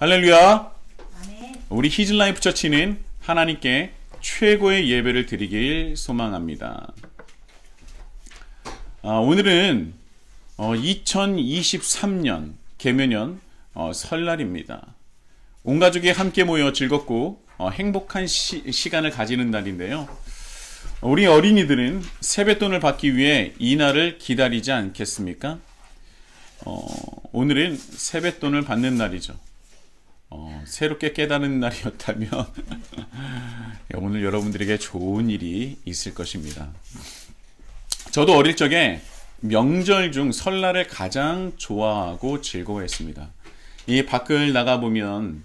할렐루야. 아멘. 우리 히즐라이프 처치는 하나님께 최고의 예배를 드리길 소망합니다. 오늘은 2023년 개묘년 설날입니다. 온 가족이 함께 모여 즐겁고 행복한 시간을 가지는 날인데요. 우리 어린이들은 세뱃돈을 받기 위해 이 날을 기다리지 않겠습니까? 오늘은 세뱃돈을 받는 날이죠. 새롭게 깨닫는 날이었다면 오늘 여러분들에게 좋은 일이 있을 것입니다. 저도 어릴 적에 명절 중 설날을 가장 좋아하고 즐거워했습니다. 이 밖을 나가보면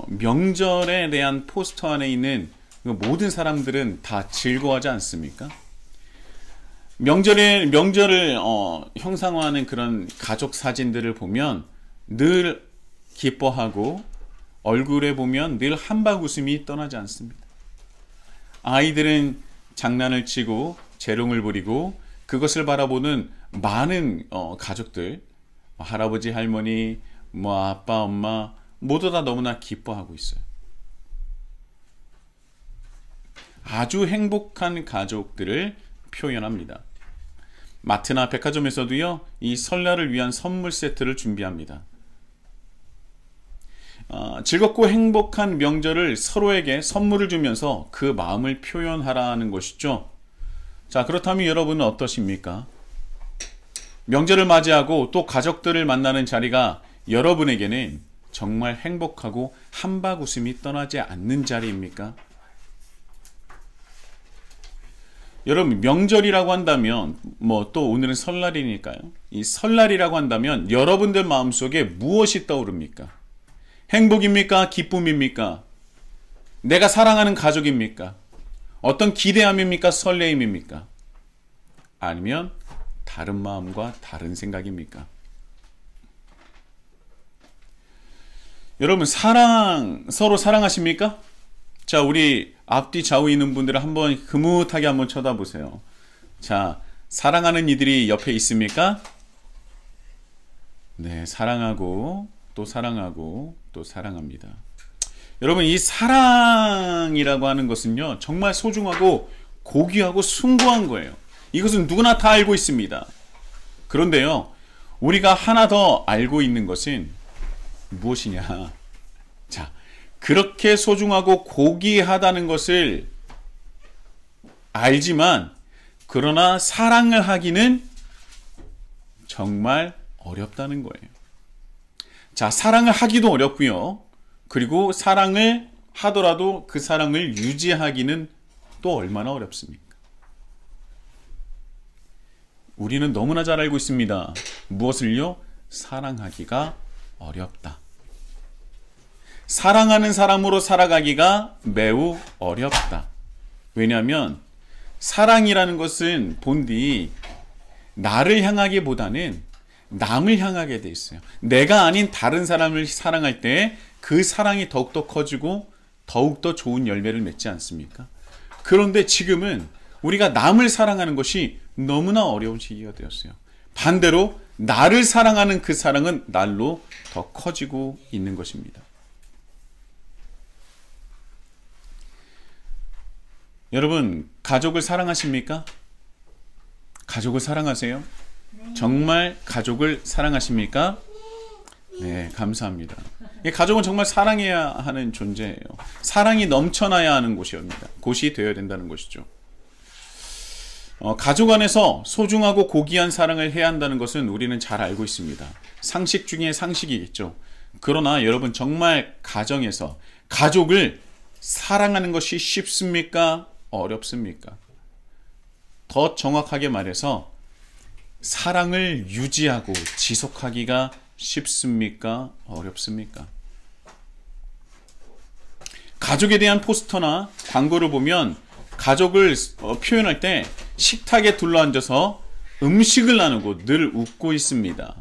명절에 대한 포스터 안에 있는 모든 사람들은 다 즐거워하지 않습니까? 명절을 형상화하는 그런 가족 사진들을 보면 늘 기뻐하고 얼굴에 보면 늘 한박 웃음이 떠나지 않습니다. 아이들은 장난을 치고 재롱을 부리고 그것을 바라보는 많은 가족들, 할아버지, 할머니, 아빠, 엄마 모두 다 너무나 기뻐하고 있어요. 아주 행복한 가족들을 표현합니다. 마트나 백화점에서도요, 이 설날을 위한 선물 세트를 준비합니다. 즐겁고 행복한 명절을 서로에게 선물을 주면서 그 마음을 표현하라는 것이죠. 자, 그렇다면 여러분은 어떠십니까? 명절을 맞이하고 또 가족들을 만나는 자리가 여러분에게는 정말 행복하고 한박 웃음이 떠나지 않는 자리입니까? 여러분, 명절이라고 한다면 또 오늘은 설날이니까요. 이 설날이라고 한다면 여러분들 마음속에 무엇이 떠오릅니까? 행복입니까? 기쁨입니까? 내가 사랑하는 가족입니까? 어떤 기대함입니까? 설레임입니까? 아니면 다른 마음과 다른 생각입니까? 여러분, 서로 사랑하십니까? 자, 우리 앞뒤 좌우 있는 분들을 한번 흐뭇하게 한번 쳐다보세요. 자, 사랑하는 이들이 옆에 있습니까? 네, 사랑하고 또 사랑하고 또 사랑합니다. 여러분, 이 사랑이라고 하는 것은요, 정말 소중하고 고귀하고 숭고한 거예요. 이것은 누구나 다 알고 있습니다. 그런데요, 우리가 하나 더 알고 있는 것은 무엇이냐? 자, 그렇게 소중하고 고귀하다는 것을 알지만, 그러나 사랑을 하기는 정말 어렵다는 거예요. 자, 사랑을 하기도 어렵고요. 그리고 사랑을 하더라도 그 사랑을 유지하기는 또 얼마나 어렵습니까? 우리는 너무나 잘 알고 있습니다. 무엇을요? 사랑하기가 어렵다. 사랑하는 사람으로 살아가기가 매우 어렵다. 왜냐하면 사랑이라는 것은 본디 나를 향하기보다는 남을 향하게 돼 있어요. 내가 아닌 다른 사람을 사랑할 때 그 사랑이 더욱더 커지고 더욱더 좋은 열매를 맺지 않습니까? 그런데 지금은 우리가 남을 사랑하는 것이 너무나 어려운 시기가 되었어요. 반대로 나를 사랑하는 그 사랑은 날로 더 커지고 있는 것입니다. 여러분, 가족을 사랑하십니까? 가족을 사랑하세요? 네. 정말 가족을 사랑하십니까? 네, 감사합니다. 가족은 정말 사랑해야 하는 존재예요. 사랑이 넘쳐나야 하는 곳이 되어야 된다는 것이죠. 가족 안에서 소중하고 고귀한 사랑을 해야 한다는 것은 우리는 잘 알고 있습니다. 상식 중에 상식이겠죠. 그러나 여러분, 정말 가정에서 가족을 사랑하는 것이 쉽습니까? 어렵습니까? 더 정확하게 말해서 사랑을 유지하고 지속하기가 쉽습니까? 어렵습니까? 가족에 대한 포스터나 광고를 보면 가족을 표현할 때 식탁에 둘러앉아서 음식을 나누고 늘 웃고 있습니다.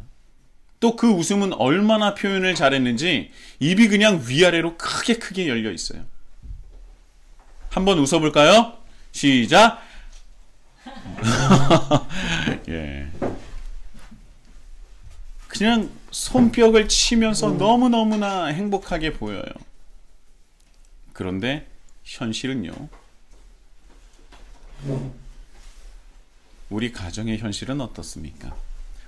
또 그 웃음은 얼마나 표현을 잘했는지 입이 그냥 위아래로 크게 열려 있어요. 한번 웃어볼까요? 시작! 예. 그냥 손뼉을 치면서 너무너무나 행복하게 보여요. 그런데 현실은요. 우리 가정의 현실은 어떻습니까?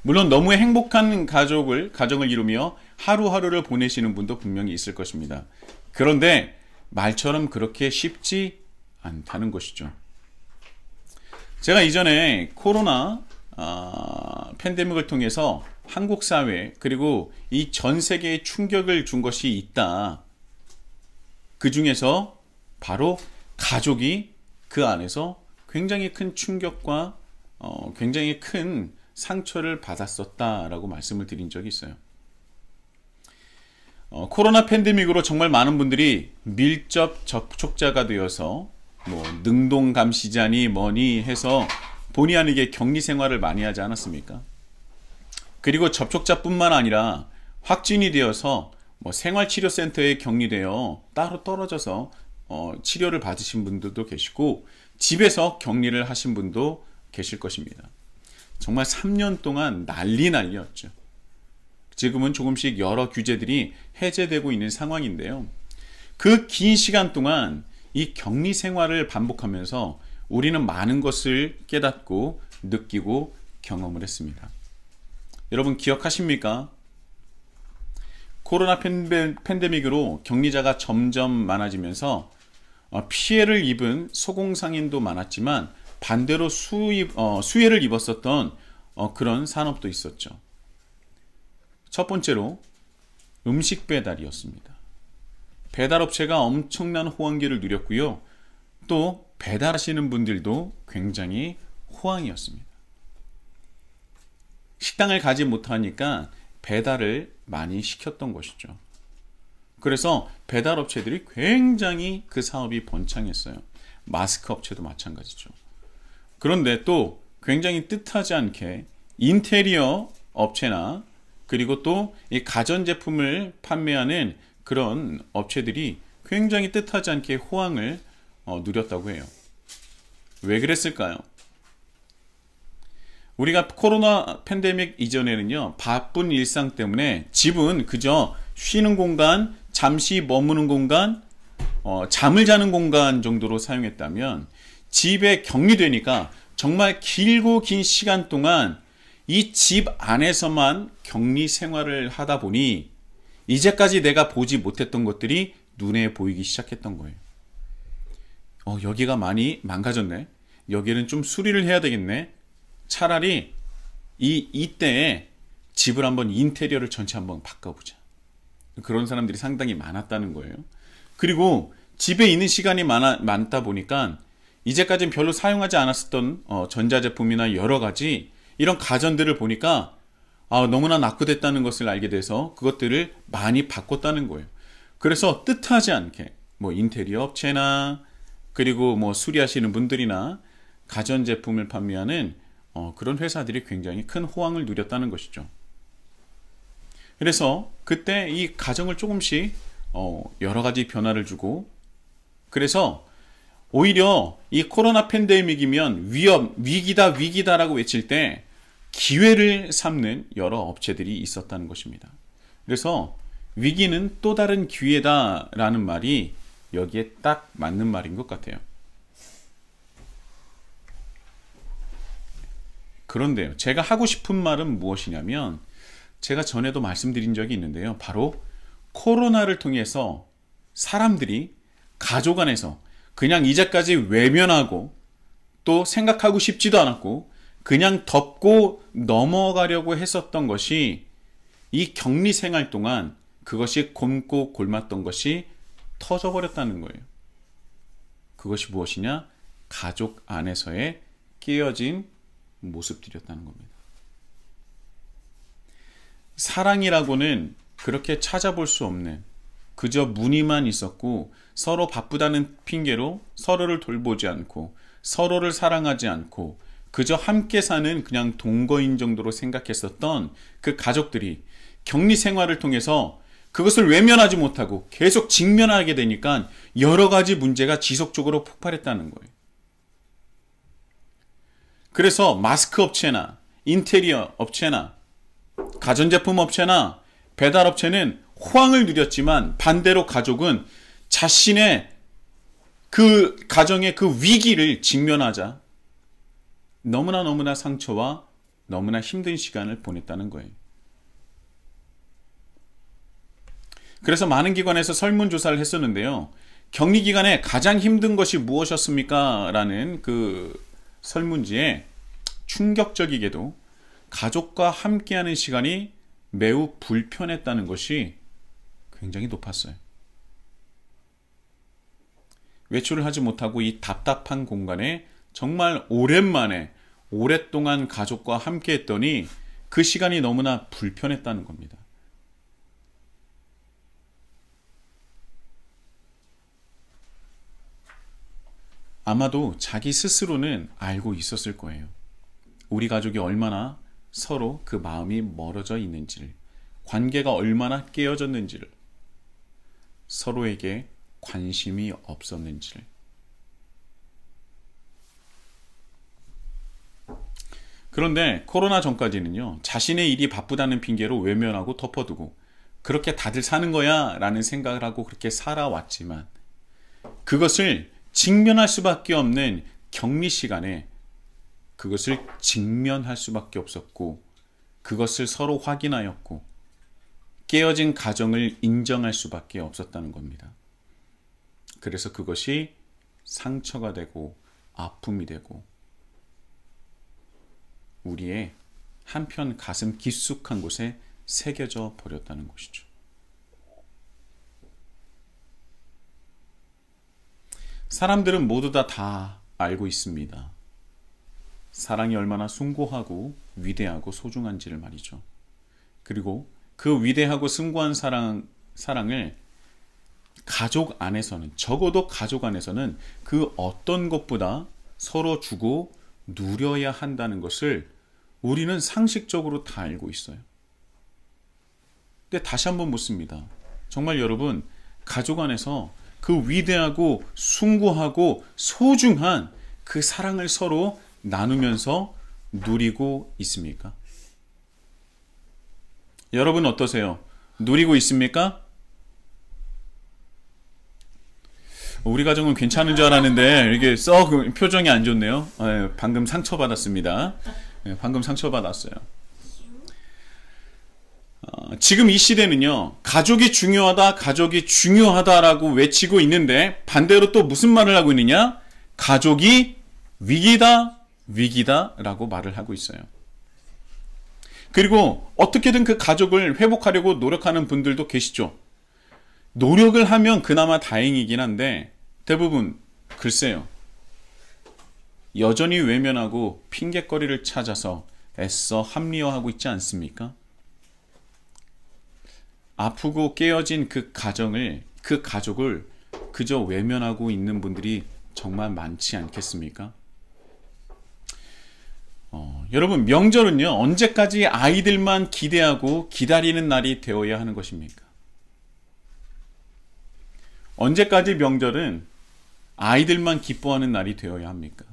물론 너무 행복한 가정을 이루며 하루하루를 보내시는 분도 분명히 있을 것입니다. 그런데 말처럼 그렇게 쉽지 않다는 것이죠. 제가 이전에 코로나 팬데믹을 통해서 한국 사회 그리고 이 전 세계에 충격을 준 것이 있다. 그 중에서 바로 가족이 그 안에서 굉장히 큰 충격과 굉장히 큰 상처를 받았었다라고 말씀을 드린 적이 있어요. 코로나 팬데믹으로 정말 많은 분들이 밀접 접촉자가 되어서 뭐 능동 감시자니 뭐니 해서 본의 아니게 격리 생활을 많이 하지 않았습니까? 그리고 접촉자뿐만 아니라 확진이 되어서 뭐 생활치료센터에 격리되어 따로 떨어져서 치료를 받으신 분들도 계시고 집에서 격리를 하신 분도 계실 것입니다. 정말 3년 동안 난리였죠. 지금은 조금씩 여러 규제들이 해제되고 있는 상황인데요. 그 긴 시간 동안 이 격리 생활을 반복하면서 우리는 많은 것을 깨닫고 느끼고 경험을 했습니다. 여러분 기억하십니까? 코로나 팬데믹으로 격리자가 점점 많아지면서 피해를 입은 소공상인도 많았지만 반대로 수혜를 입었었던 그런 산업도 있었죠. 첫 번째로 음식 배달이었습니다. 배달업체가 엄청난 호황기를 누렸고요. 또 배달하시는 분들도 굉장히 호황이었습니다. 식당을 가지 못하니까 배달을 많이 시켰던 것이죠. 그래서 배달업체들이 굉장히 그 사업이 번창했어요. 마스크 업체도 마찬가지죠. 그런데 또 굉장히 뜻하지 않게 인테리어 업체나 그리고 또 이 가전제품을 판매하는 그런 업체들이 굉장히 뜻하지 않게 호황을 누렸다고 해요. 왜 그랬을까요? 우리가 코로나 팬데믹 이전에는요, 바쁜 일상 때문에 집은 그저 쉬는 공간, 잠시 머무는 공간, 잠을 자는 공간 정도로 사용했다면 집에 격리되니까 정말 길고 긴 시간 동안 이 집 안에서만 격리 생활을 하다 보니 이제까지 내가 보지 못했던 것들이 눈에 보이기 시작했던 거예요. 여기가 많이 망가졌네. 여기는 좀 수리를 해야 되겠네. 차라리 이때에 집을 한번 인테리어를 전체 한번 바꿔보자. 그런 사람들이 상당히 많았다는 거예요. 그리고 집에 있는 시간이 많다 보니까 이제까지는 별로 사용하지 않았었던 전자제품이나 여러 가지 이런 가전들을 보니까 너무나 낙후됐다는 것을 알게 돼서 그것들을 많이 바꿨다는 거예요. 그래서 뜻하지 않게 뭐 인테리어 업체나 그리고 뭐 수리하시는 분들이나 가전제품을 판매하는 그런 회사들이 굉장히 큰 호황을 누렸다는 것이죠. 그래서 그때 이 가정을 조금씩 여러 가지 변화를 주고, 그래서 오히려 이 코로나 팬데믹이면 위기다라고 외칠 때 기회를 삼는 여러 업체들이 있었다는 것입니다. 그래서 위기는 또 다른 기회다라는 말이 여기에 딱 맞는 말인 것 같아요. 그런데요, 제가 하고 싶은 말은 무엇이냐면, 제가 전에도 말씀드린 적이 있는데요, 바로 코로나를 통해서 사람들이 가족 안에서 그냥 이제까지 외면하고 또 생각하고 싶지도 않았고 그냥 덮고 넘어가려고 했었던 것이 이 격리 생활 동안 그것이 곪고 골맞던 것이 터져버렸다는 거예요. 그것이 무엇이냐? 가족 안에서의 깨어진 모습들이었다는 겁니다. 사랑이라고는 그렇게 찾아볼 수 없는, 그저 무늬만 있었고 서로 바쁘다는 핑계로 서로를 돌보지 않고 서로를 사랑하지 않고 그저 함께 사는 그냥 동거인 정도로 생각했었던 그 가족들이 격리 생활을 통해서 그것을 외면하지 못하고 계속 직면하게 되니까 여러 가지 문제가 지속적으로 폭발했다는 거예요. 그래서 마스크 업체나 인테리어 업체나 가전제품 업체나 배달업체는 호황을 누렸지만 반대로 가족은 자신의 그 가정의 그 위기를 직면하자 너무나 상처와 너무나 힘든 시간을 보냈다는 거예요. 그래서 많은 기관에서 설문조사를 했었는데요. 격리기간에 가장 힘든 것이 무엇이었습니까? 라는 그 설문지에 충격적이게도 가족과 함께하는 시간이 매우 불편했다는 것이 굉장히 높았어요. 외출을 하지 못하고 이 답답한 공간에 정말 오랜만에 오랫동안 가족과 함께 했더니 그 시간이 너무나 불편했다는 겁니다. 아마도 자기 스스로는 알고 있었을 거예요. 우리 가족이 얼마나 서로 그 마음이 멀어져 있는지를, 관계가 얼마나 깨어졌는지를, 서로에게 관심이 없었는지를. 그런데 코로나 전까지는요, 자신의 일이 바쁘다는 핑계로 외면하고 덮어두고 그렇게 다들 사는 거야 라는 생각을 하고 그렇게 살아왔지만, 그것을 직면할 수밖에 없는 격리 시간에 그것을 직면할 수밖에 없었고, 그것을 서로 확인하였고, 깨어진 가정을 인정할 수밖에 없었다는 겁니다. 그래서 그것이 상처가 되고 아픔이 되고 우리의 한편 가슴 깊숙한 곳에 새겨져 버렸다는 것이죠. 사람들은 모두 다 알고 있습니다. 사랑이 얼마나 숭고하고 위대하고 소중한지를 말이죠. 그리고 그 위대하고 숭고한 사랑을 가족 안에서는, 적어도 가족 안에서는 그 어떤 것보다 서로 주고 누려야 한다는 것을 우리는 상식적으로 다 알고 있어요. 근데 다시 한번 묻습니다. 정말 여러분, 가족 안에서 그 위대하고 숭고하고 소중한 그 사랑을 서로 나누면서 누리고 있습니까? 여러분 어떠세요? 누리고 있습니까? 우리 가정은 괜찮은 줄 알았는데 이게 썩 표정이 안 좋네요. 방금 상처받았습니다. 방금 상처받았어요. 지금 이 시대는요, 가족이 중요하다, 가족이 중요하다라고 외치고 있는데 반대로 또 무슨 말을 하고 있느냐? 가족이 위기다, 위기다라고 말을 하고 있어요. 그리고 어떻게든 그 가족을 회복하려고 노력하는 분들도 계시죠. 노력을 하면 그나마 다행이긴 한데 대부분 글쎄요, 여전히 외면하고 핑곗거리를 찾아서 애써 합리화하고 있지 않습니까? 아프고 깨어진 그 가정을, 그 가족을 그저 외면하고 있는 분들이 정말 많지 않겠습니까? 여러분, 명절은요, 언제까지 아이들만 기대하고 기다리는 날이 되어야 하는 것입니까? 언제까지 명절은 아이들만 기뻐하는 날이 되어야 합니까?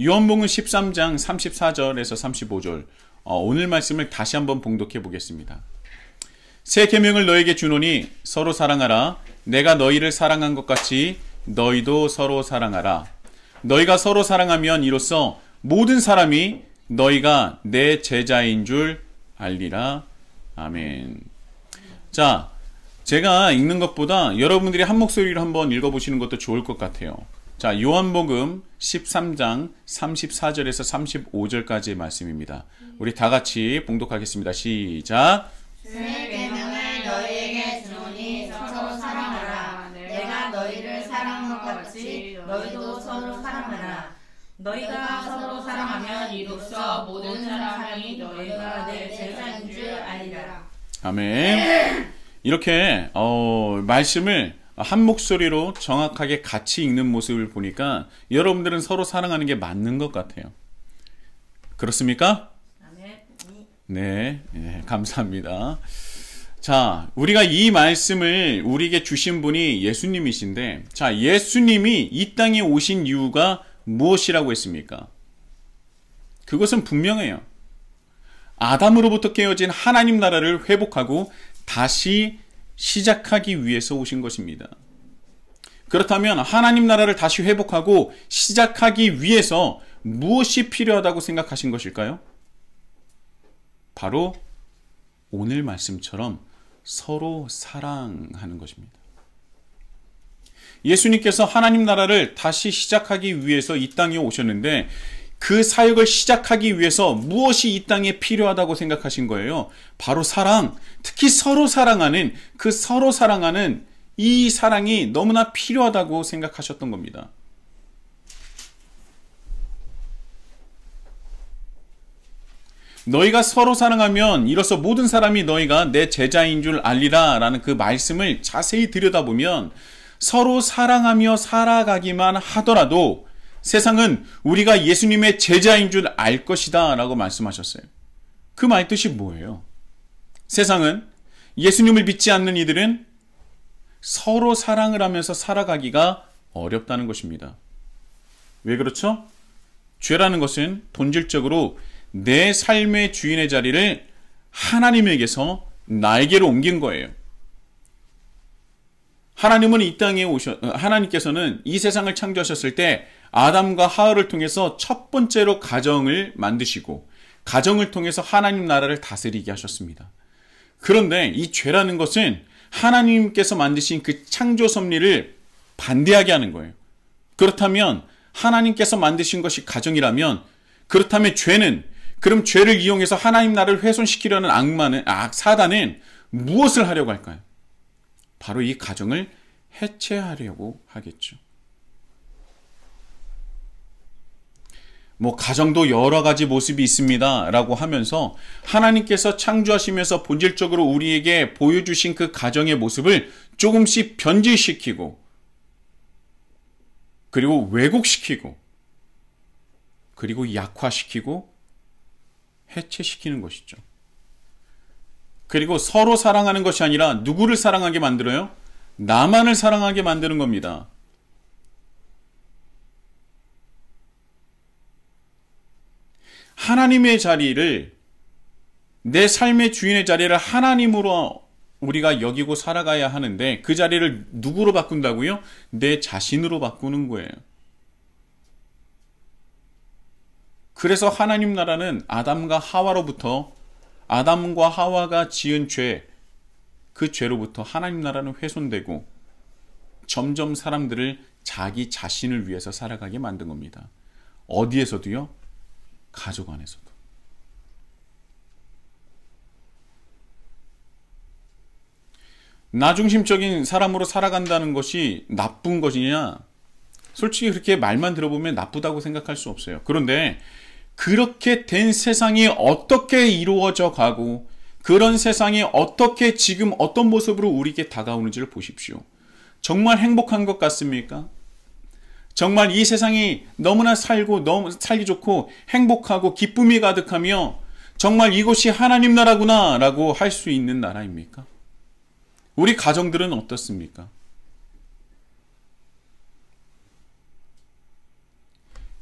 요한복음 13장 34절에서 35절, 오늘 말씀을 다시 한번 봉독해 보겠습니다. 새 계명을 너에게 주노니 서로 사랑하라. 내가 너희를 사랑한 것 같이 너희도 서로 사랑하라. 너희가 서로 사랑하면 이로써 모든 사람이 너희가 내 제자인 줄 알리라. 아멘. 자, 제가 읽는 것보다 여러분들이 한 목소리로 한번 읽어보시는 것도 좋을 것 같아요. 자, 요한복음 13장 34절에서 35절까지의 말씀입니다. 우리 다 같이 봉독하겠습니다. 시작. 새 계명을 너희에게 주노니 서로 사랑하라. 내가 너희를 사랑한 것 같이 너희도 서로 사랑하라. 너희가 서로 사랑하면 이로써 모든 사람이 너희가 내 제자인 줄 알리라. 아멘. 이렇게 말씀을 한 목소리로 정확하게 같이 읽는 모습을 보니까 여러분들은 서로 사랑하는 게 맞는 것 같아요. 그렇습니까? 네, 감사합니다. 자, 우리가 이 말씀을 우리에게 주신 분이 예수님이신데, 자, 예수님이 이 땅에 오신 이유가 무엇이라고 했습니까? 그것은 분명해요. 아담으로부터 깨어진 하나님 나라를 회복하고 다시 시작하기 위해서 오신 것입니다. 그렇다면 하나님 나라를 다시 회복하고 시작하기 위해서 무엇이 필요하다고 생각하신 것일까요? 바로 오늘 말씀처럼 서로 사랑하는 것입니다. 예수님께서 하나님 나라를 다시 시작하기 위해서 이 땅에 오셨는데 그 사역을 시작하기 위해서 무엇이 이 땅에 필요하다고 생각하신 거예요? 바로 사랑, 특히 서로 사랑하는 서로 사랑하는 이 사랑이 너무나 필요하다고 생각하셨던 겁니다. 너희가 서로 사랑하면 이로써 모든 사람이 너희가 내 제자인 줄 알리라 라는 그 말씀을 자세히 들여다보면 서로 사랑하며 살아가기만 하더라도 세상은 우리가 예수님의 제자인 줄 알 것이다 라고 말씀하셨어요. 그 말뜻이 뭐예요? 세상은 예수님을 믿지 않는 이들은 서로 사랑을 하면서 살아가기가 어렵다는 것입니다. 왜 그렇죠? 죄라는 것은 본질적으로 내 삶의 주인의 자리를 하나님에게서 나에게로 옮긴 거예요. 하나님께서는 이 세상을 창조하셨을 때 아담과 하와를 통해서 첫 번째로 가정을 만드시고 가정을 통해서 하나님 나라를 다스리게 하셨습니다. 그런데 이 죄라는 것은 하나님께서 만드신 그 창조 섭리를 반대하게 하는 거예요. 그렇다면 하나님께서 만드신 것이 가정이라면 그렇다면 그럼 죄를 이용해서 하나님 나라를 훼손시키려는 사단은 무엇을 하려고 할까요? 바로 이 가정을 해체하려고 하겠죠. 가정도 여러 가지 모습이 있습니다 라고 하면서 하나님께서 창조하시면서 본질적으로 우리에게 보여주신 그 가정의 모습을 조금씩 변질시키고 그리고 왜곡시키고 그리고 약화시키고 해체시키는 것이죠. 그리고 서로 사랑하는 것이 아니라 누구를 사랑하게 만들어요? 나만을 사랑하게 만드는 겁니다. 하나님의 자리를, 내 삶의 주인의 자리를 하나님으로 우리가 여기고 살아가야 하는데 그 자리를 누구로 바꾼다고요? 내 자신으로 바꾸는 거예요. 그래서 하나님 나라는 아담과 하와가 지은 그 죄로부터 하나님 나라는 훼손되고 점점 사람들을 자기 자신을 위해서 살아가게 만든 겁니다. 어디에서도요? 가족 안에서도. 나중심적인 사람으로 살아간다는 것이 나쁜 것이냐? 솔직히 그렇게 말만 들어보면 나쁘다고 생각할 수 없어요. 그런데 그렇게 된 세상이 어떻게 이루어져 가고 그런 세상이 어떻게 지금 어떤 모습으로 우리에게 다가오는지를 보십시오. 정말 행복한 것 같습니까? 정말 이 세상이 너무나 너무 살기 좋고 행복하고 기쁨이 가득하며 정말 이곳이 하나님 나라구나 라고 할 수 있는 나라입니까? 우리 가정들은 어떻습니까?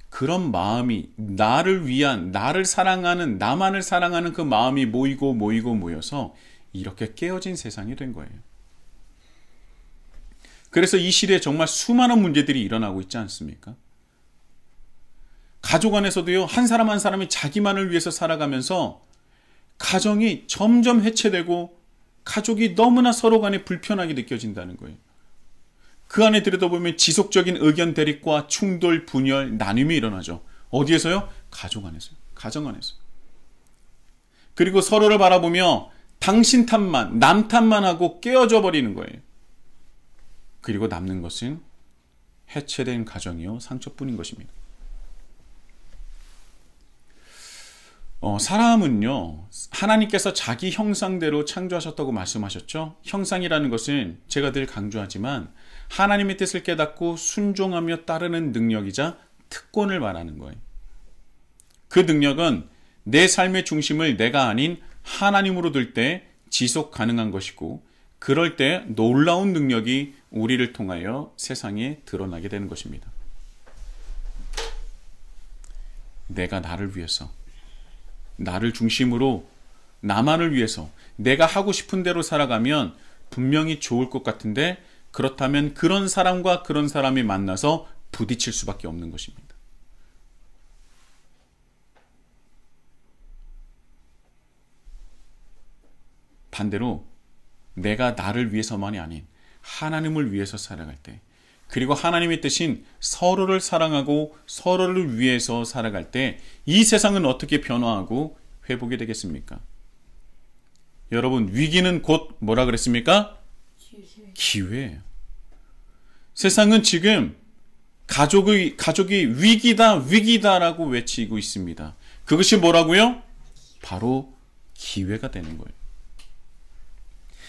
그런 마음이 나를 위한, 나를 사랑하는, 나만을 사랑하는 그 마음이 모여서 이렇게 깨어진 세상이 된 거예요. 그래서 이 시대에 정말 수많은 문제들이 일어나고 있지 않습니까? 가족 안에서도요, 한 사람 한 사람이 자기만을 위해서 살아가면서 가정이 점점 해체되고 가족이 너무나 서로 간에 불편하게 느껴진다는 거예요. 그 안에 들여다보면 지속적인 의견 대립과 충돌, 분열, 나눔이 일어나죠. 어디에서요? 가족 안에서요. 가정 안에서. 그리고 서로를 바라보며 당신 탓만, 남 탓만 하고 깨어져 버리는 거예요. 그리고 남는 것은 해체된 가정이요, 상처뿐인 것입니다. 사람은요, 하나님께서 자기 형상대로 창조하셨다고 말씀하셨죠. 형상이라는 것은 제가 늘 강조하지만 하나님의 뜻을 깨닫고 순종하며 따르는 능력이자 특권을 말하는 거예요. 그 능력은 내 삶의 중심을 내가 아닌 하나님으로 둘 때 지속 가능한 것이고, 그럴 때 놀라운 능력이 우리를 통하여 세상에 드러나게 되는 것입니다. 내가 나를 위해서, 나를 중심으로 나만을 위해서 내가 하고 싶은 대로 살아가면 분명히 좋을 것 같은데, 그렇다면 그런 사람과 그런 사람이 만나서 부딪힐 수밖에 없는 것입니다. 반대로 내가 나를 위해서만이 아닌 하나님을 위해서 살아갈 때, 그리고 하나님의 뜻인 서로를 사랑하고 서로를 위해서 살아갈 때 이 세상은 어떻게 변화하고 회복이 되겠습니까? 여러분, 위기는 곧 뭐라 그랬습니까? 기회예요. 세상은 지금 가족이 위기다라고 외치고 있습니다. 그것이 뭐라고요? 바로 기회가 되는 거예요.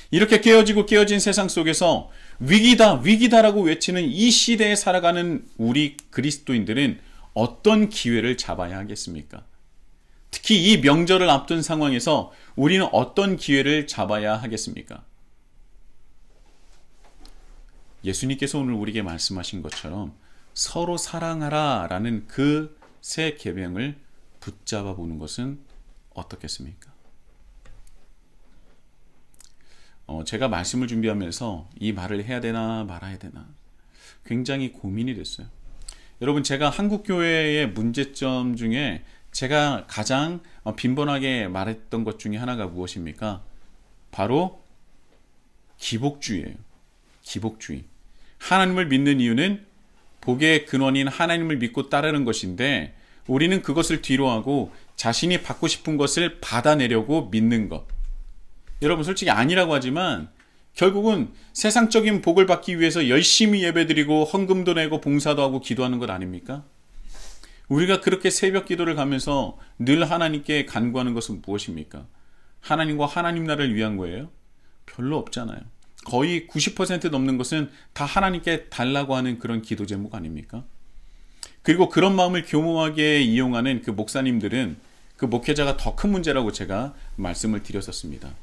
이렇게 깨어진 세상 속에서 위기다라고 외치는 이 시대에 살아가는 우리 그리스도인들은 어떤 기회를 잡아야 하겠습니까? 특히 이 명절을 앞둔 상황에서 우리는 어떤 기회를 잡아야 하겠습니까? 예수님께서 오늘 우리에게 말씀하신 것처럼 서로 사랑하라 라는 그 새 계명을 붙잡아 보는 것은 어떻겠습니까? 제가 말씀을 준비하면서 이 말을 해야 되나 말아야 되나 굉장히 고민이 됐어요. 여러분, 제가 한국교회의 문제점 중에 제가 가장 빈번하게 말했던 것 중에 하나가 무엇입니까? 바로 기복주의예요. 기복주의. 하나님을 믿는 이유는 복의 근원인 하나님을 믿고 따르는 것인데, 우리는 그것을 뒤로하고 자신이 받고 싶은 것을 받아내려고 믿는 것. 여러분, 솔직히 아니라고 하지만 결국은 세상적인 복을 받기 위해서 열심히 예배드리고 헌금도 내고 봉사도 하고 기도하는 것 아닙니까? 우리가 그렇게 새벽 기도를 가면서 늘 하나님께 간구하는 것은 무엇입니까? 하나님과 하나님 나라를 위한 거예요? 별로 없잖아요. 거의 90% 넘는 것은 다 하나님께 달라고 하는 그런 기도 제목 아닙니까? 그리고 그런 마음을 교묘하게 이용하는 그 목사님들은, 그 목회자가 더 큰 문제라고 제가 말씀을 드렸었습니다.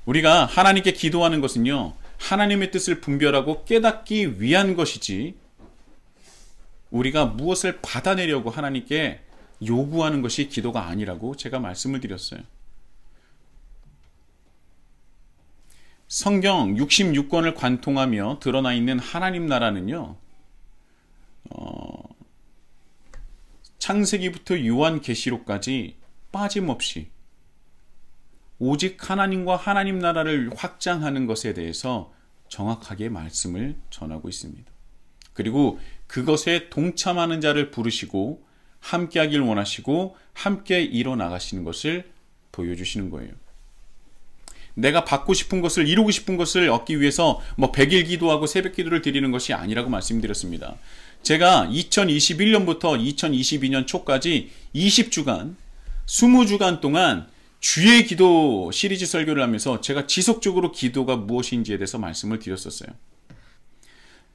우리가 하나님께 기도하는 것은요, 하나님의 뜻을 분별하고 깨닫기 위한 것이지, 우리가 무엇을 받아내려고 하나님께 요구하는 것이 기도가 아니라고 제가 말씀을 드렸어요. 성경 66권을 관통하며 드러나 있는 하나님 나라는요, 창세기부터 요한계시록까지 빠짐없이 오직 하나님과 하나님 나라를 확장하는 것에 대해서 정확하게 말씀을 전하고 있습니다. 그리고 그것에 동참하는 자를 부르시고 함께 하길 원하시고 함께 이뤄나가시는 것을 보여주시는 거예요. 내가 받고 싶은 것을, 이루고 싶은 것을 얻기 위해서 100일 기도하고 새벽 기도를 드리는 것이 아니라고 말씀드렸습니다. 제가 2021년부터 2022년 초까지 20주간, 20주간 동안 주의 기도 시리즈 설교를 하면서 제가 지속적으로 기도가 무엇인지에 대해서 말씀을 드렸었어요.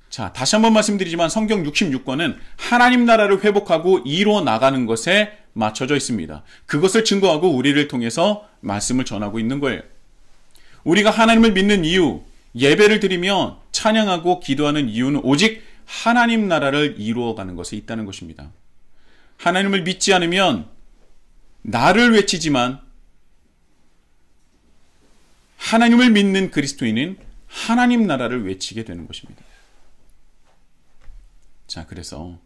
자, 다시 한번 말씀드리지만 성경 66권은 하나님 나라를 회복하고 이루어 나가는 것에 맞춰져 있습니다. 그것을 증거하고 우리를 통해서 말씀을 전하고 있는 거예요. 우리가 하나님을 믿는 이유, 예배를 드리며 찬양하고 기도하는 이유는 오직 하나님 나라를 이루어가는 것에 있다는 것입니다. 하나님을 믿지 않으면 나를 외치지만, 하나님을 믿는 그리스도인은 하나님 나라를 외치게 되는 것입니다. 자, 그래서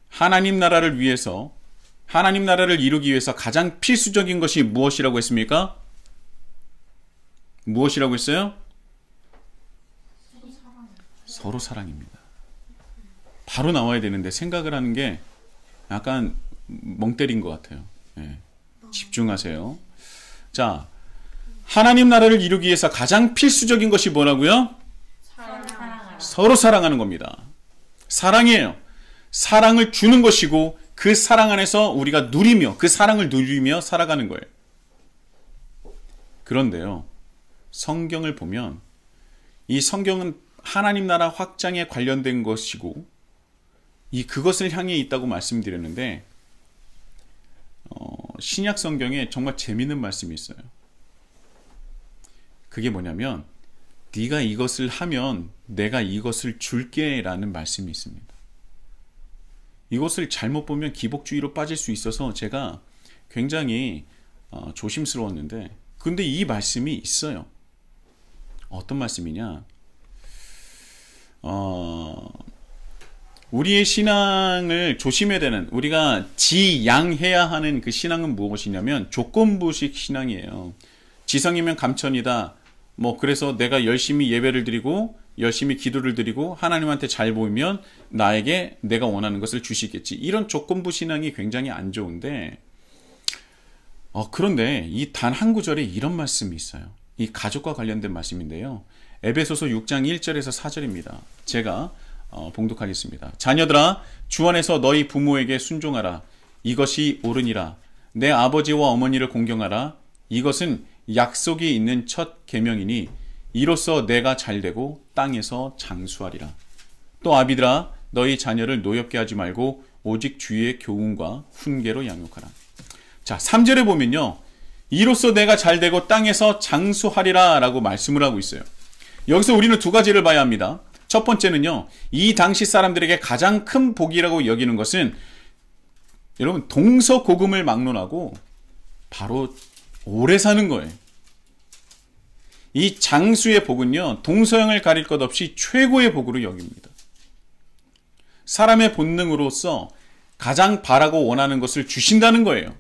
하나님 나라를 위해서, 하나님 나라를 이루기 위해서 가장 필수적인 것이 무엇이라고 했습니까? 무엇이라고 했어요? 서로 사랑입니다. 바로 나와야 되는데 생각을 하는 게 약간 멍 때린 것 같아요. 네. 집중하세요. 자, 하나님 나라를 이루기 위해서 가장 필수적인 것이 뭐라고요? 서로 사랑하는 겁니다. 사랑이에요. 사랑을 주는 것이고 그 사랑 안에서 우리가 누리며, 그 사랑을 누리며 살아가는 거예요. 그런데요, 성경을 보면 이 성경은 하나님 나라 확장에 관련된 것이고 그것을 향해 있다고 말씀드렸는데, 신약 성경에 정말 재미있는 말씀이 있어요. 그게 뭐냐면, 네가 이것을 하면 내가 이것을 줄게 라는 말씀이 있습니다. 이것을 잘못 보면 기복주의로 빠질 수 있어서 제가 굉장히 조심스러웠는데, 근데 이 말씀이 있어요. 어떤 말씀이냐? 우리의 신앙을 조심해야 되는, 우리가 지양해야 하는 그 신앙은 무엇이냐면 조건부식 신앙이에요. 지성이면 감천이다. 뭐 그래서 내가 열심히 예배를 드리고 열심히 기도를 드리고 하나님한테 잘 보이면 나에게 내가 원하는 것을 주시겠지. 이런 조건부 신앙이 굉장히 안 좋은데, 그런데 이 단 한 구절에 이런 말씀이 있어요. 이 가족과 관련된 말씀인데요. 에베소서 6장 1절에서 4절입니다. 제가 봉독하겠습니다. 자녀들아, 주 안에서 너희 부모에게 순종하라. 이것이 옳으니라. 내 아버지와 어머니를 공경하라. 이것은 약속이 있는 첫 계명이니 이로써 내가 잘되고 땅에서 장수하리라. 또 아비들아, 너희 자녀를 노엽게 하지 말고 오직 주의 교훈과 훈계로 양육하라. 자, 3절에 보면요, 이로써 내가 잘되고 땅에서 장수하리라 라고 말씀을 하고 있어요. 여기서 우리는 두 가지를 봐야 합니다. 첫 번째는요, 이 당시 사람들에게 가장 큰 복이라고 여기는 것은, 여러분, 동서고금을 막론하고 바로 오래 사는 거예요. 이 장수의 복은요, 동서양을 가릴 것 없이 최고의 복으로 여깁니다. 사람의 본능으로서 가장 바라고 원하는 것을 주신다는 거예요.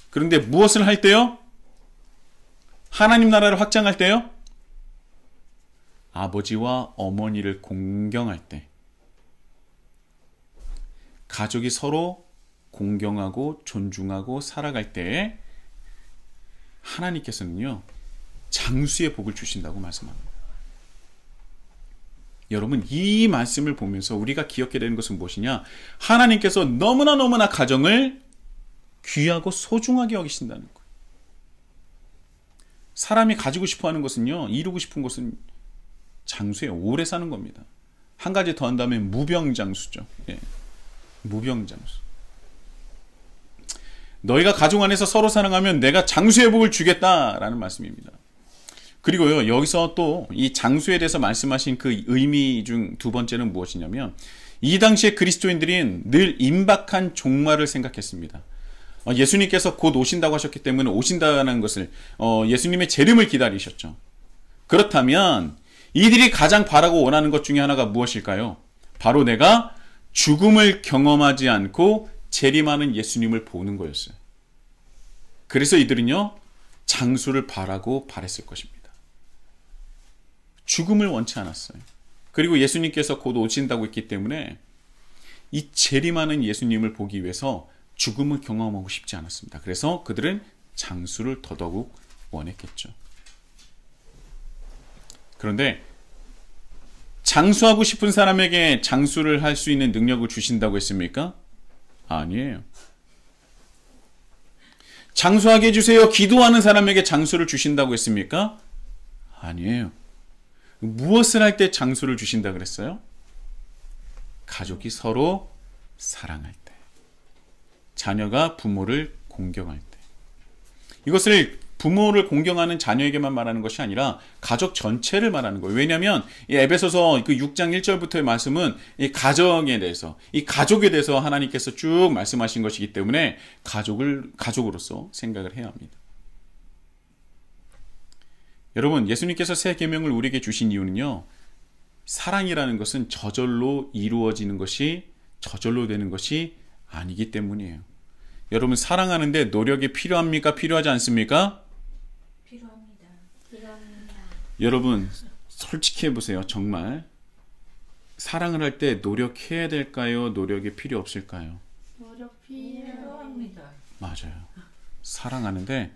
그런데 무엇을 할 때요? 하나님 나라를 확장할 때요? 아버지와 어머니를 공경할 때, 가족이 서로 공경하고 존중하고 살아갈 때에 하나님께서는요, 장수의 복을 주신다고 말씀합니다. 여러분, 이 말씀을 보면서 우리가 기억해야 되는 것은 무엇이냐? 하나님께서 너무나 가정을 귀하고 소중하게 여기신다는 거예요. 사람이 가지고 싶어하는 것은요, 이루고 싶은 것은 장수예요. 오래 사는 겁니다. 한 가지 더 한다면 무병장수죠. 예. 무병장수. 너희가 가족 안에서 서로 사랑하면 내가 장수의 복을 주겠다라는 말씀입니다. 그리고요, 여기서 또 이 장수에 대해서 말씀하신 그 의미 중 두 번째는 무엇이냐면, 이 당시에 그리스도인들은 늘 임박한 종말을 생각했습니다. 예수님께서 곧 오신다고 하셨기 때문에 오신다는 것을, 예수님의 재림을 기다리셨죠. 그렇다면 이들이 가장 바라고 원하는 것 중에 하나가 무엇일까요? 바로 내가 죽음을 경험하지 않고 재림하는 예수님을 보는 거였어요. 그래서 이들은요, 장수를 바라고 바랬을 것입니다. 죽음을 원치 않았어요. 그리고 예수님께서 곧 오신다고 했기 때문에 이 재림하는 예수님을 보기 위해서 죽음을 경험하고 싶지 않았습니다. 그래서 그들은 장수를 더더욱 원했겠죠. 그런데 장수하고 싶은 사람에게 장수를 할 수 있는 능력을 주신다고 했습니까? 아니에요. 장수하게 해주세요. 기도하는 사람에게 장수를 주신다고 했습니까? 아니에요. 무엇을 할 때 장수를 주신다 그랬어요? 가족이 서로 사랑할 때, 자녀가 부모를 공경할 때. 이것을 부모를 공경하는 자녀에게만 말하는 것이 아니라 가족 전체를 말하는 거예요. 왜냐하면 이 에베소서 그 6장 1절부터의 말씀은 이 가정에 대해서, 이 가족에 대해서 하나님께서 쭉 말씀하신 것이기 때문에 가족으로서 생각을 해야 합니다. 여러분, 예수님께서 새 계명을 우리에게 주신 이유는요, 사랑이라는 것은 저절로 이루어지는 것이, 저절로 되는 것이 아니기 때문이에요. 여러분, 사랑하는데 노력이 필요합니까? 필요하지 않습니까? 필요합니다. 여러분, 솔직히 해보세요. 정말 사랑을 할 때 노력해야 될까요? 노력이 필요 없을까요? 노력 필요합니다. 맞아요. 사랑하는데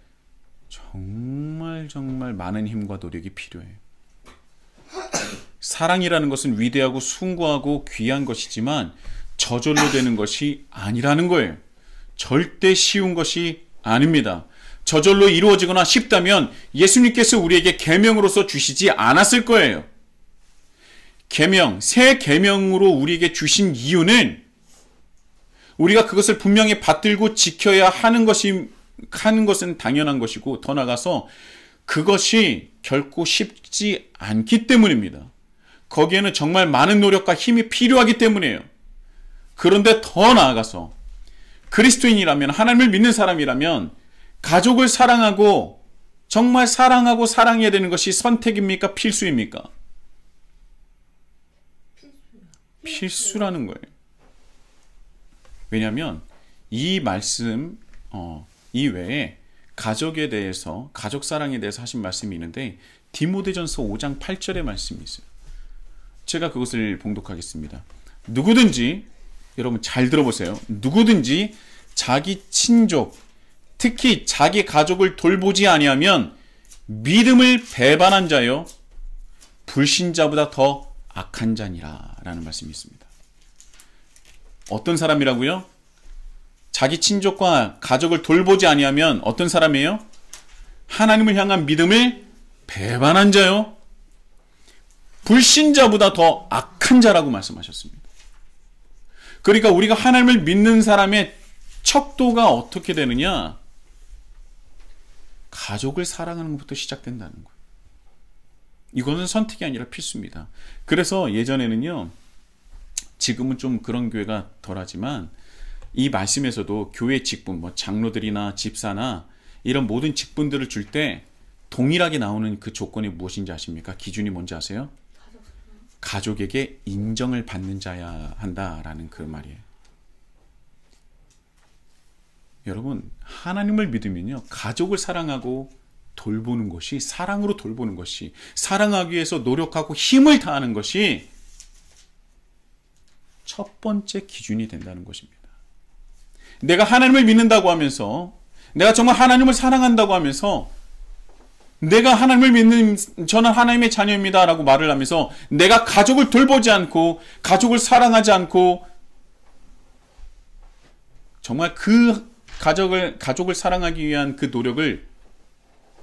정말 많은 힘과 노력이 필요해요. 사랑이라는 것은 위대하고 숭고하고 귀한 것이지만 저절로 되는 것이 아니라는 거예요. 절대 쉬운 것이 아닙니다. 저절로 이루어지거나 쉽다면 예수님께서 우리에게 계명으로서 주시지 않았을 거예요. 계명, 새 계명으로 우리에게 주신 이유는 우리가 그것을 분명히 받들고 지켜야 하는 것은 당연한 것이고, 더 나아가서 그것이 결코 쉽지 않기 때문입니다. 거기에는 정말 많은 노력과 힘이 필요하기 때문이에요. 그런데 더 나아가서 그리스도인이라면, 하나님을 믿는 사람이라면 가족을 사랑하고, 정말 사랑하고 사랑해야 되는 것이 선택입니까? 필수입니까? 필수라는 거예요. 왜냐하면 이 말씀 이외에 가족에 대해서, 가족 사랑에 대해서 하신 말씀이 있는데 디모데전서 5장 8절의 말씀이 있어요. 제가 그것을 봉독하겠습니다. 누구든지, 여러분 잘 들어보세요. 누구든지 자기 친족, 특히 자기 가족을 돌보지 아니하면 믿음을 배반한 자요 불신자보다 더 악한 자니라 라는 말씀이 있습니다. 어떤 사람이라고요? 자기 친족과 가족을 돌보지 아니하면 어떤 사람이에요? 하나님을 향한 믿음을 배반한 자요 불신자보다 더 악한 자라고 말씀하셨습니다. 그러니까 우리가 하나님을 믿는 사람의 척도가 어떻게 되느냐? 가족을 사랑하는 것부터 시작된다는 거예요. 이거는 선택이 아니라 필수입니다. 그래서 예전에는요, 지금은 좀 그런 교회가 덜하지만 이 말씀에서도 교회 직분, 뭐 장로들이나 집사나 이런 모든 직분들을 줄 때 동일하게 나오는 그 조건이 무엇인지 아십니까? 기준이 뭔지 아세요? 가족에게 인정을 받는 자야 한다라는 그 말이에요. 여러분, 하나님을 믿으면요, 가족을 사랑하고 돌보는 것이, 사랑으로 돌보는 것이, 사랑하기 위해서 노력하고 힘을 다하는 것이 첫 번째 기준이 된다는 것입니다. 내가 하나님을 믿는다고 하면서, 내가 정말 하나님을 사랑한다고 하면서, 내가 하나님을 믿는, 저는 하나님의 자녀입니다 라고 말을 하면서 내가 가족을 돌보지 않고, 가족을 사랑하지 않고, 정말 그 가족을 사랑하기 위한 그 노력을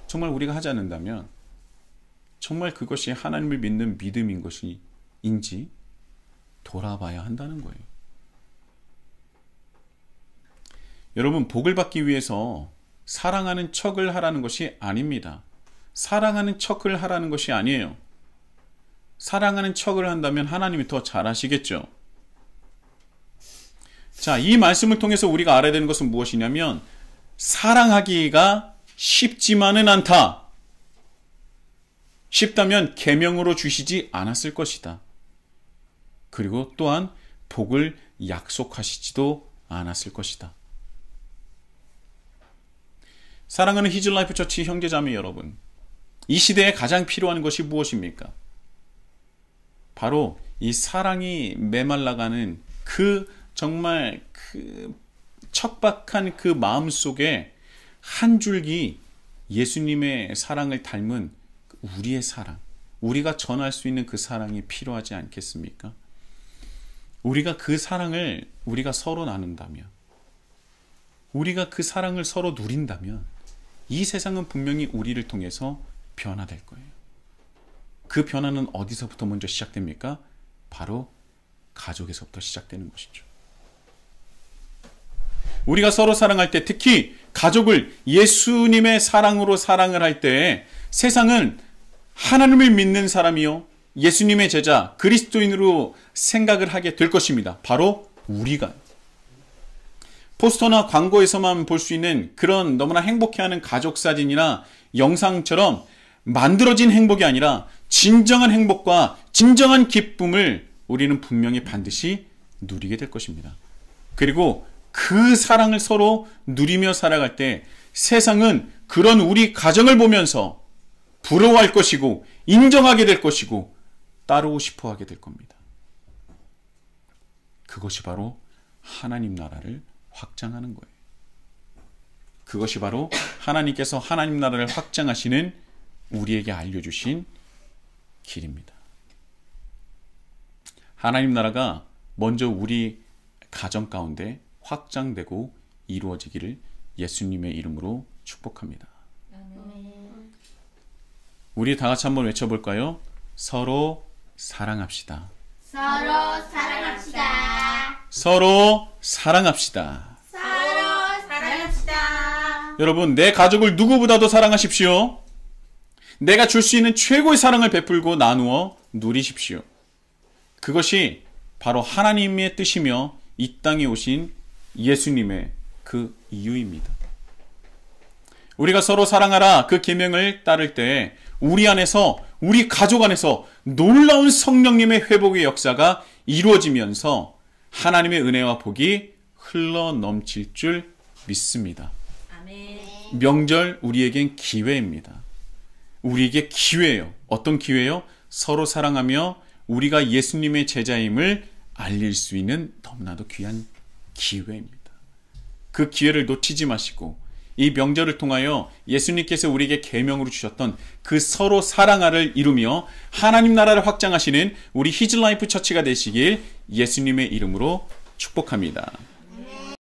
정말 우리가 하지 않는다면 정말 그것이 하나님을 믿는 믿음인 것인지 돌아봐야 한다는 거예요. 여러분, 복을 받기 위해서 사랑하는 척을 하라는 것이 아닙니다. 사랑하는 척을 하라는 것이 아니에요. 사랑하는 척을 한다면 하나님이 더 잘하시겠죠. 자, 이 말씀을 통해서 우리가 알아야 되는 것은 무엇이냐면, 사랑하기가 쉽지만은 않다. 쉽다면 계명으로 주시지 않았을 것이다. 그리고 또한 복을 약속하시지도 않았을 것이다. 사랑하는 히즐라이프 처치 형제자매 여러분, 이 시대에 가장 필요한 것이 무엇입니까? 바로 이 사랑이 메말라가는 정말 그 척박한 그 마음 속에 한 줄기 예수님의 사랑을 닮은 우리의 사랑, 우리가 전할 수 있는 그 사랑이 필요하지 않겠습니까? 우리가 그 사랑을 우리가 서로 나눈다면, 우리가 그 사랑을 서로 누린다면 이 세상은 분명히 우리를 통해서 변화될 거예요. 그 변화는 어디서부터 먼저 시작됩니까? 바로 가족에서부터 시작되는 것이죠. 우리가 서로 사랑할 때, 특히 가족을 예수님의 사랑으로 사랑을 할 때, 세상은 하나님을 믿는 사람이요, 예수님의 제자, 그리스도인으로 생각을 하게 될 것입니다. 바로 우리가. 포스터나 광고에서만 볼 수 있는 그런 너무나 행복해하는 가족 사진이나 영상처럼 만들어진 행복이 아니라 진정한 행복과 진정한 기쁨을 우리는 분명히 반드시 누리게 될 것입니다. 그리고 그 사랑을 서로 누리며 살아갈 때 세상은 그런 우리 가정을 보면서 부러워할 것이고 인정하게 될 것이고 따르고 싶어 하게 될 겁니다. 그것이 바로 하나님 나라를 확장하는 거예요. 그것이 바로 하나님께서 하나님 나라를 확장하시는 우리에게 알려주신 길입니다. 하나님 나라가 먼저 우리 가정 가운데 확장되고 이루어지기를 예수님의 이름으로 축복합니다. 우리 다 같이 한번 외쳐볼까요? 서로 사랑합시다. 서로 사랑합시다. 서로 사랑합시다. 서로 사랑합시다. 여러분, 내 가족을 누구보다도 사랑하십시오. 내가 줄 수 있는 최고의 사랑을 베풀고 나누어 누리십시오. 그것이 바로 하나님의 뜻이며 이 땅에 오신 예수님의 그 이유입니다. 우리가 서로 사랑하라 그 계명을 따를 때 우리 안에서, 우리 가족 안에서 놀라운 성령님의 회복의 역사가 이루어지면서 하나님의 은혜와 복이 흘러 넘칠 줄 믿습니다. 아멘. 명절 우리에겐 기회입니다. 우리에게 기회예요. 어떤 기회요? 서로 사랑하며 우리가 예수님의 제자임을 알릴 수 있는 너무나도 귀한 기회입니다. 그 기회를 놓치지 마시고 이 명절을 통하여 예수님께서 우리에게 계명으로 주셨던 그 서로 사랑하를 이루며 하나님 나라를 확장하시는 우리 히즈라이프 처치가 되시길 예수님의 이름으로 축복합니다.